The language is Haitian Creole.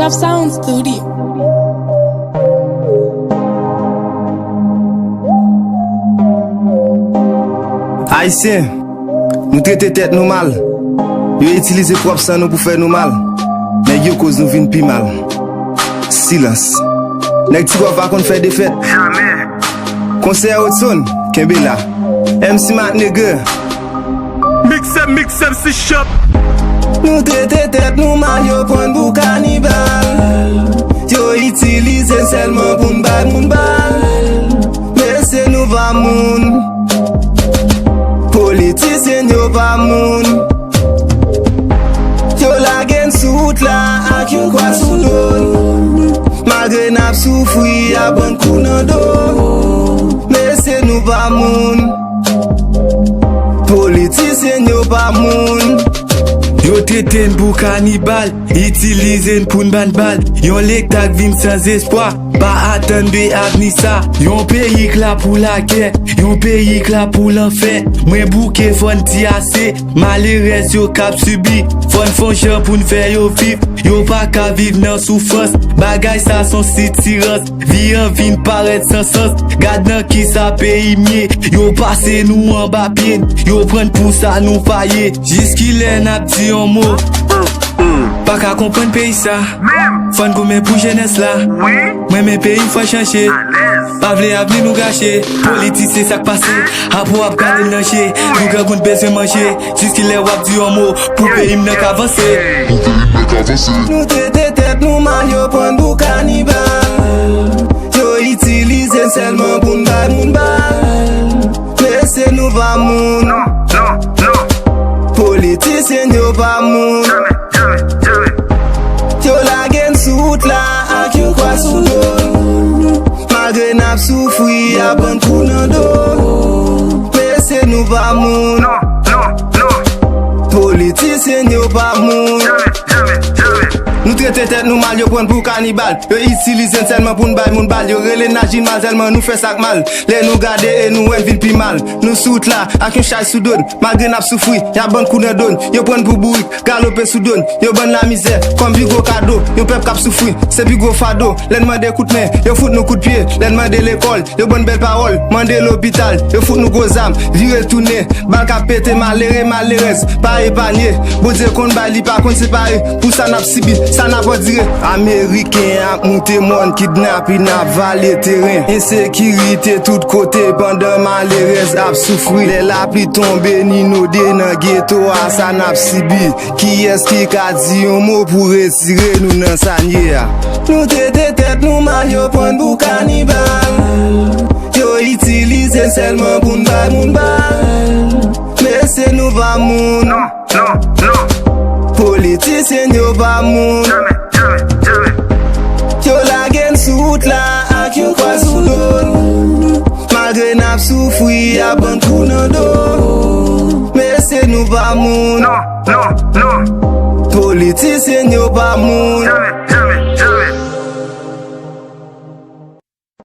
Chef Sound Studio. Haïtien, nous traitons tête nous mal. Yo utilisé propre sang nous pour faire nous mal. Mais yo cause nous vin pi mal. Silence. Nèg ti va qu'on fait des fêtes. Jamais. Concert Hudson, Kembela. MC Mat nègre. Mix MC Shop. Nous traitons tête nous mal, yo prend pour cannibal. Yo utilisé seulement pour m'bal moun bal. Mais c'est nous va moun. Politicien yo pa moun. Yo la gen sout la ak yon kwa sou don. Malgré nap soufri a bon kou nan do. Mais c'est nous pa moun. Politicien yo pa moun. Yo treten pou cannibal, utilizen pou n'ban bal. Yon lek tak vin sans espoir, pa attendre avni sa. Yon pays kla pou la guerre, yon pays kla pou l'enfer. Mwen bouke fon ti ase, malheureux yo kap subi. Fon chan pou n'fè yo viv, yo pa ka viv nan soufrance. Bagay sa son sitirans, vi an vin paret sans sens. Gad nan ki sa pays mye, yo pase nou an ba pien. Yo pren pou sa nou faye, jiski lè nap di yon mot. Pas qu'à comprendre pays ça. Fon gomen pour jeunesse là. Moi mes pays faut changer. Pas vle avenir nous gâcher. Politique c'est ça qui passe. Après ap gade l'encher. Nous gars qu'on besoin manger. Jusqu'il est wap di yon mot. Pour pays m'nan qu'avancer. Nous traiter tête nous mal, yo prend pour cannibal. Yo utilise seulement pour m'bal moun bal. Mais c'est nous va moun. Politicien yo pa moun. Yo la gen sout la ak yon kwa sou don. Malgré nap soufri a bon kou nan do. Mais c'est nous pa moun. Politicien yo pa moun. Nous traiter tête nous mal, yo prend pour cannibal. Yo utilise seulement pour n'bay moun bal. Yo rele nagin mal seulement nous fait sak mal. Les nous garder et nous en vin pi mal. Nous sout là ak yon chay sou don. Malgré nap soufri, y'a bon kou nan don. Yo prend pour bourrique, galope sou don. Yo bon la misère, comme bi gros cadeau. Yo peuple kap soufri, c'est bi gros fado. Len mande coup de main, yo fout nous coup de pied. Len mande l'école, yo bonne belle parole. Mande l'hôpital, yo fout nous gros âme. Vire tourner, bal ka pété malheureuse. Pas épargné, bon Dieu qu'on ba li pas qu'on séparé. Pour ça n'a sibi. Ça n'a pas dire Américain a monté monde kidnappé n'a valé terrain. Insécurité tout côté pendant malheureuse a souffri. Les la pli tombé ni no de nan ghetto a ça n'a sibi. Qui est-ce qui a dit un mot pour retirer nous nan sanier? Nous traiter tête nous mal, yo prend pour cannibal. Yo utilise seulement pour m'bal moun bal. Mais c'est nous va moun. Politicien yo pa moun. Yo la gen sout la ak yon kwa sou don. Malgré nap soufri a bon kou nan do. Mais c'est nous pa moun. Politicien yo pa moun.